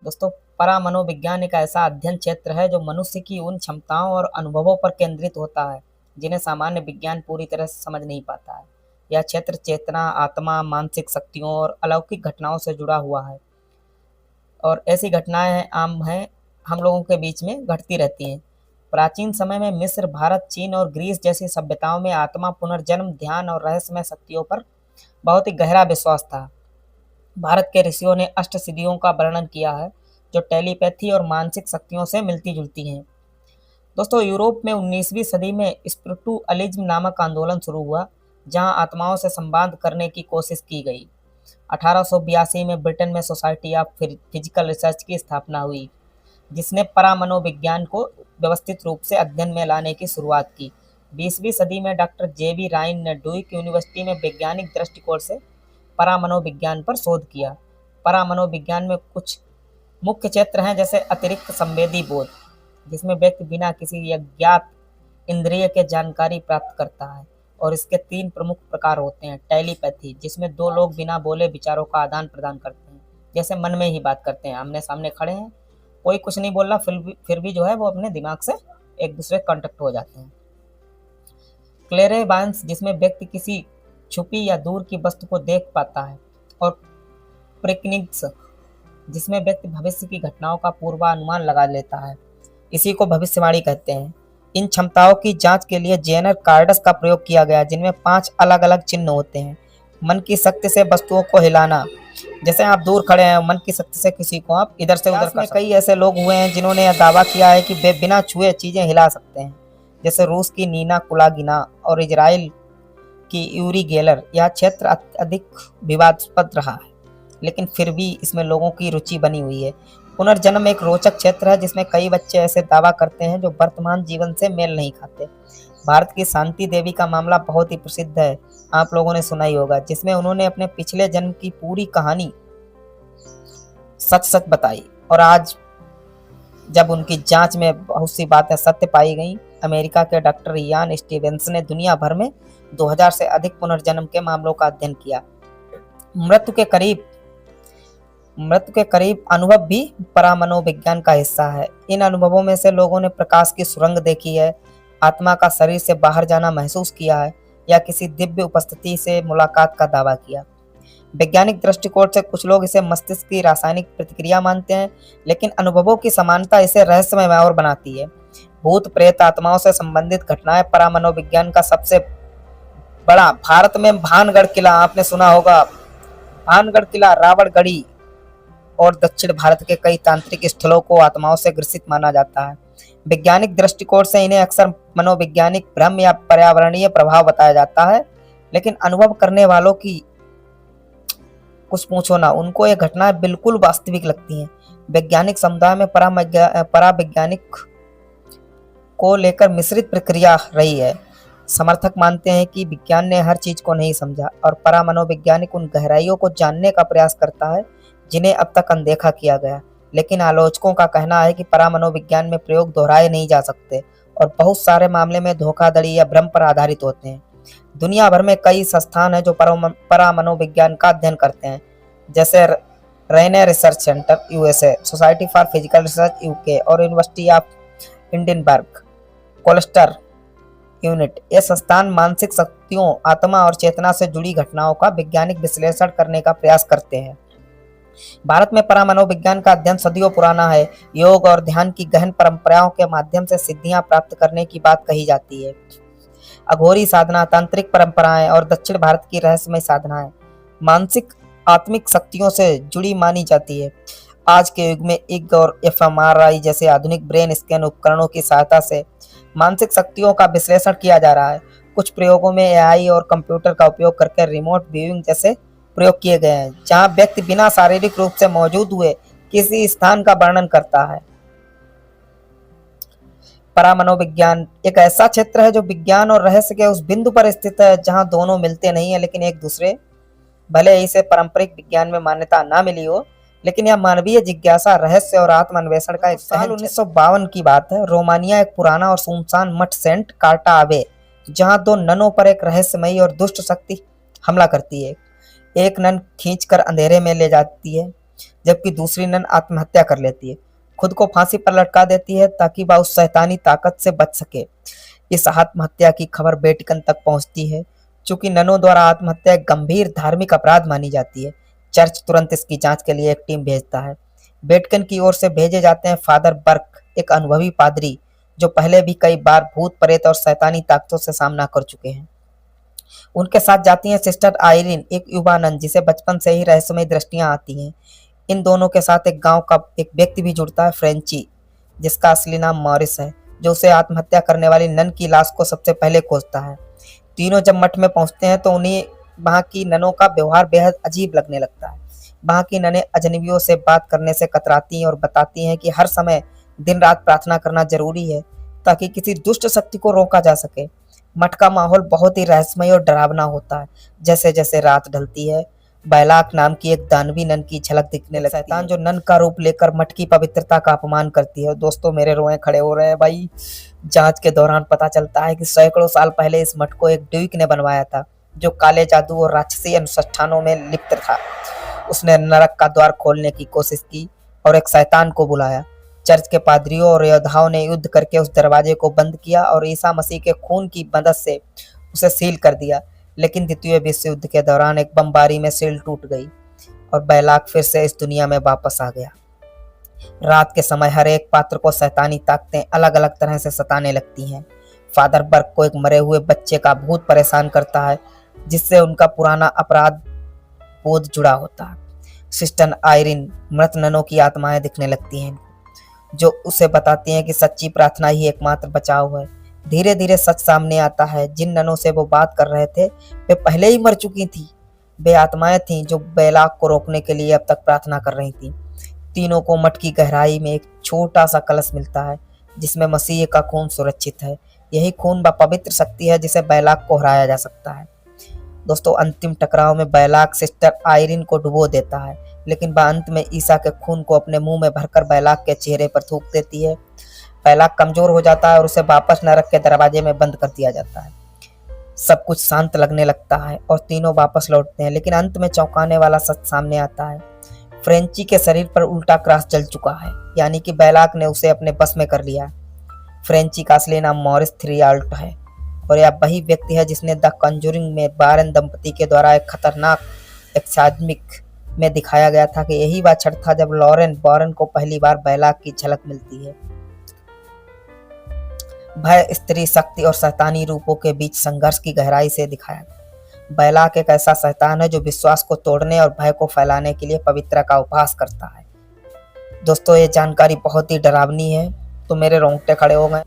दोस्तों, परामनोविज्ञान एक ऐसा अध्ययन क्षेत्र है जो मनुष्य की उन क्षमताओं और अनुभवों पर केंद्रित होता है जिन्हें सामान्य विज्ञान पूरी तरह से समझ नहीं पाता है। यह क्षेत्र चेतना, आत्मा, मानसिक शक्तियों और अलौकिक घटनाओं से जुड़ा हुआ है और ऐसी घटनाएं आम हैं, हम लोगों के बीच में घटती रहती हैं। प्राचीन समय में मिस्र, भारत, चीन और ग्रीस जैसी सभ्यताओं में आत्मा, पुनर्जन्म, ध्यान और रहस्यमय शक्तियों पर बहुत ही गहरा विश्वास था। भारत के ऋषियों ने अष्टसिद्धियों का वर्णन किया है, जो टेलीपैथी और मानसिक शक्तियों से मिलती-जुलती हैं। दोस्तों, यूरोप में 19वीं सदी में स्पिरिचुअलिज्म नामक आंदोलन शुरू हुआ, जहां आत्माओं से संवाद करने की कोशिश की गई। 1882 में ब्रिटेन में सोसाइटी ऑफ फिजिकल रिसर्च की स्थापना हुई, जिसने परामनोविज्ञान को व्यवस्थित रूप से अध्ययन में लाने की शुरुआत की। 20वीं सदी में डॉक्टर जे.बी. राइन ने ड्यूक यूनिवर्सिटी में वैज्ञानिक दृष्टिकोण से परामनोविज्ञान पर शोध किया। परामनोविज्ञान में कुछ मुख्य क्षेत्र हैं, जैसे अतिरिक्त संवेदी बोध, जिसमें व्यक्ति बिना किसी अज्ञात इंद्रिय के जानकारी प्राप्त करता है, और इसके 3 प्रमुख प्रकार होते हैं। टेलीपैथी, जिसमें 2 लोग बिना बोले विचारों का आदान प्रदान करते हैं, जैसे मन में ही बात करते हैं, आमने सामने खड़े हैं, कोई कुछ नहीं बोल रहा, फिर भी जो है वो अपने दिमाग से एक दूसरे कांटेक्ट हो जाते हैं। क्लेरेवांस, जिसमें व्यक्ति किसी छुपी या दूर की वस्तु को देख पाता है। और प्रेक्निक्स, जिसमें व्यक्ति भविष्य की घटनाओं का पूर्वानुमान लगा लेता है। इसी को भविष्यवाणी कहते हैं। इन क्षमताओं की जांच के लिए जेनर कार्ड्स का प्रयोग किया गया, जिनमें 5 अलग-अलग चिन्ह होते हैं। मन की शक्ति से वस्तुओं को हिलाना, जैसे आप दूर खड़े हैं, मन की शक्ति से किसी को आप इधर से उधर कर सकते हैं। कई ऐसे लोग हुए हैं जिन्होंने यह दावा किया है कि वे बिना छुए चीजें हिला सकते हैं, जैसे रूस की नीना कुलागिना और इजराइल की यूरी गेलर। यह क्षेत्र अधिक विवादास्पद रहा है, लेकिन फिर भी इसमें लोगों की रुचि बनी हुई है। पुनर्जन्म एक रोचक क्षेत्र है, जिसमें कई बच्चे ऐसे दावा करते हैं जो वर्तमान जीवन से मेल नहीं खाते। भारत की शांति देवी का मामला बहुत ही प्रसिद्ध है, आप लोगों ने सुना ही होगा, जिसमें उन्होंने अपने पिछले जन्म की पूरी कहानी सच सच बताई, और आज जब उनकी जांच में बहुत सी बातें सत्य पाई गई, अमेरिका के डॉक्टर इयान स्टीवेंस ने दुनिया भर में 2000 से अधिक पुनर्जन्म के मामलों का अध्ययन किया। मृत्यु के करीब अनुभव भी परामनोविज्ञान का हिस्सा है। इन अनुभवों में से लोगों ने प्रकाश की सुरंग देखी है, आत्मा का शरीर से बाहर जाना महसूस किया है, या किसी दिव्य उपस्थिति से मुलाकात का दावा किया। वैज्ञानिक दृष्टिकोण से कुछ लोग इसे मस्तिष्क की रासायनिक प्रतिक्रिया मानते हैं, लेकिन अनुभवों की समानता इसे रहस्यमय और बनाती है। भूत प्रेत आत्माओं से संबंधित घटनाएं परामनोविज्ञान का सबसे बड़ा। भारत में भानगढ़ किला, आपने सुना होगा, भानगढ़ किला, रावणगढ़ी और दक्षिण भारत के कई तांत्रिक स्थलों को आत्माओं से ग्रसित माना जाता है। वैज्ञानिक दृष्टिकोण से इन्हें अक्सर मनोवैज्ञानिक भ्रम या पर्यावरणीय प्रभाव बताया जाता है, लेकिन अनुभव करने वालों की कुछ पूछो ना, उनको ये घटनाएं बिल्कुल वास्तविक लगती हैं। वैज्ञानिक समुदाय में परावैज्ञानिक को लेकर मिश्रित प्रक्रिया रही है। समर्थक मानते हैं कि विज्ञान ने हर चीज को नहीं समझा, और परामनोवैज्ञानिक उन गहराइयों को जानने का प्रयास करता है जिन्हें अब तक अनदेखा किया गया। लेकिन आलोचकों का कहना है कि परामनोविज्ञान में प्रयोग दोहराए नहीं जा सकते, और बहुत सारे मामले में धोखाधड़ी या भ्रम पर आधारित होते हैं। दुनिया भर में कई संस्थान हैं जो परामनोविज्ञान का अध्ययन करते हैं, जैसे Rhine research center USA, society for physical research UK और university of Edinburgh Koestler unit. ये संस्थान मानसिक शक्तियों, आत्मा और चेतना से जुड़ी घटनाओं का वैज्ञानिक विश्लेषण करने का प्रयास करते हैं। भारत में परामनोविज्ञान का अध्ययन सदियों पुराना है। योग और ध्यान की गहन परंपराओं के माध्यम से सिद्धियां प्राप्त करने की बात कही जाती है। अघोरी साधना, तांत्रिक परंपराएं और दक्षिण भारत की रहस्यमय साधनाएं मानसिक आत्मिक शक्तियों से जुड़ी मानी जाती है। आज के युग में इग और एफएमआरआई जैसे आधुनिक ब्रेन स्कैन उपकरणों की सहायता से मानसिक शक्तियों का विश्लेषण किया जा रहा है। कुछ प्रयोगों में एआई और कंप्यूटर का उपयोग करके रिमोट व्यूइंग जैसे प्रयोग किए गए हैं, जहां व्यक्ति बिना शारीरिक रूप से मौजूद हुए किसी स्थान का वर्णन करता है। परामनोविज्ञान एक ऐसा क्षेत्र है जो विज्ञान और रहस्य के उस बिंदु पर स्थित है जहां दोनों मिलते नहीं है, लेकिन एक दूसरे। भले ही इसे पारंपरिक विज्ञान में मान्यता ना मिली हो, लेकिन यह मानवीय जिज्ञासा, रहस्य और आत्मान्वेषण का एक साल 1952 की बात है। रोमानिया एक पुराना और सुनसान मठ सेंट कार्टावे, जहां 2 ननों पर एक रहस्यमयी और दुष्ट शक्ति हमला करती है। एक नन खींचकर अंधेरे में ले जाती है, जबकि दूसरी नन आत्महत्या कर लेती है, खुद को फांसी पर लटका देती है ताकि वह उस शैतानी ताकत से बच सके। इस आत्महत्या की खबर वेटिकन तक पहुंचती है। चूंकि ननों द्वारा आत्महत्या एक गंभीर धार्मिक अपराध मानी जाती है, चर्च तुरंत इसकी जांच के लिए एक टीम भेजता है। वेटिकन की ओर से भेजे जाते हैं फादर बर्क, एक अनुभवी पादरी जो पहले भी कई बार भूत प्रेत और शैतानी ताकतों से सामना कर चुके हैं। उनके साथ जाती हैं सिस्टर आयरीन, एक युवा नन जिसे बचपन से ही रहस्यमय दृष्टियां आती हैं। इन दोनों के साथ एक गांव का एक व्यक्ति भी जुड़ता है, फ्रेंची, जिसका असली नाम मॉरिस है, जो उसे आत्महत्या करने वाली नन की लाश को सबसे पहले खोजता है। तीनों जब मठ में पहुंचते हैं तो उन्हें वहां की ननों का व्यवहार बेहद अजीब लगने लगता है। वहां की ननें अजनबियों से बात करने से कतराती हैं और बताती हैं कि हर समय दिन रात प्रार्थना करना जरूरी है ताकि किसी दुष्ट शक्ति को रोका जा सके। मठ का माहौल बहुत ही रहस्यमय और डरावना होता है। जैसे जैसे रात ढलती है, बैलाक नाम की एक दानवी नन की झलक दिखने लगती है, शैतान जो नन का रूप लेकर मठ की पवित्रता का अपमान करती है। दोस्तों, मेरे रोए खड़े हो रहे हैं भाई। जांच के दौरान पता चलता है कि सैकड़ों साल पहले इस मठ को एक ड्यूक ने बनवाया था, जो काले जादू और राक्षसी अनुष्ठानों में लिप्त था। उसने नरक का द्वार खोलने की कोशिश की और एक शैतान को बुलाया। चर्च के पादरियों और योद्धाओं ने युद्ध करके उस दरवाजे को बंद किया और ईसा मसीह के खून की मदद से उसे सील कर दिया। लेकिन द्वितीय विश्व युद्ध के दौरान एक बमबारी में सील टूट गई और बैलाक फिर से इस दुनिया में वापस आ गया। रात के समय हर एक पात्र को शैतानी ताकतें अलग अलग तरह से सताने लगती हैं। फादर बर्क को एक मरे हुए बच्चे का भूत परेशान करता है, जिससे उनका पुराना अपराध बोध जुड़ा होता है। सिस्टर आयरीन मृत ननों की आत्माएं दिखने लगती हैं, जो उसे बताती हैं कि सच्ची प्रार्थना ही एकमात्र बचाव है। धीरे धीरे सच सामने आता है। जिन ननों से वो बात कर रहे थे वे पहले ही मर चुकी थी। वे आत्माएं थीं जो बैलाक को रोकने के लिए अब तक प्रार्थना कर रही थीं। तीनों को मठ की गहराई में एक छोटा सा कलश मिलता है, जिसमें मसीह का खून सुरक्षित है। यही खून व पवित्र शक्ति है जिसे बैलाक को हराया जा सकता है। दोस्तों, अंतिम टकराव में बैलाक सिस्टर आयरीन को डुबो देता है, लेकिन वह अंत में ईसा के खून को अपने मुंह में भरकर बैलाक के चेहरे पर थूक देती है। बैलाक कमजोर हो जाता है और उसे वापस नरक के दरवाजे में बंद कर दिया जाता है। सब कुछ शांत लगने लगता है और तीनों वापस लौटते हैं, लेकिन अंत में चौंकाने वाला सच सामने आता है। फ्रेंची के शरीर पर उल्टा क्रॉस जल चुका है, यानी कि बैलाक ने उसे अपने बस में कर लिया। फ्रेंची का असली नाम मॉरिस थ्रियाल्ट है और यह वही व्यक्ति है जिसने द कंजूरिंग में वारेन दंपति के द्वारा एक खतरनाक एक्साइज्मिक में दिखाया गया था कि यही वह क्षण था जब लॉरेन वॉरेन को पहली बार बैलाक की झलक मिलती है। भय, स्त्री शक्ति और शैतानी रूपों के बीच संघर्ष की गहराई से दिखाया गया। बैलाक एक ऐसा शैतान है जो विश्वास को तोड़ने और भय को फैलाने के लिए पवित्रता का उपहास करता है। दोस्तों, ये जानकारी बहुत ही डरावनी है, तो मेरे रोंगटे खड़े हो गए।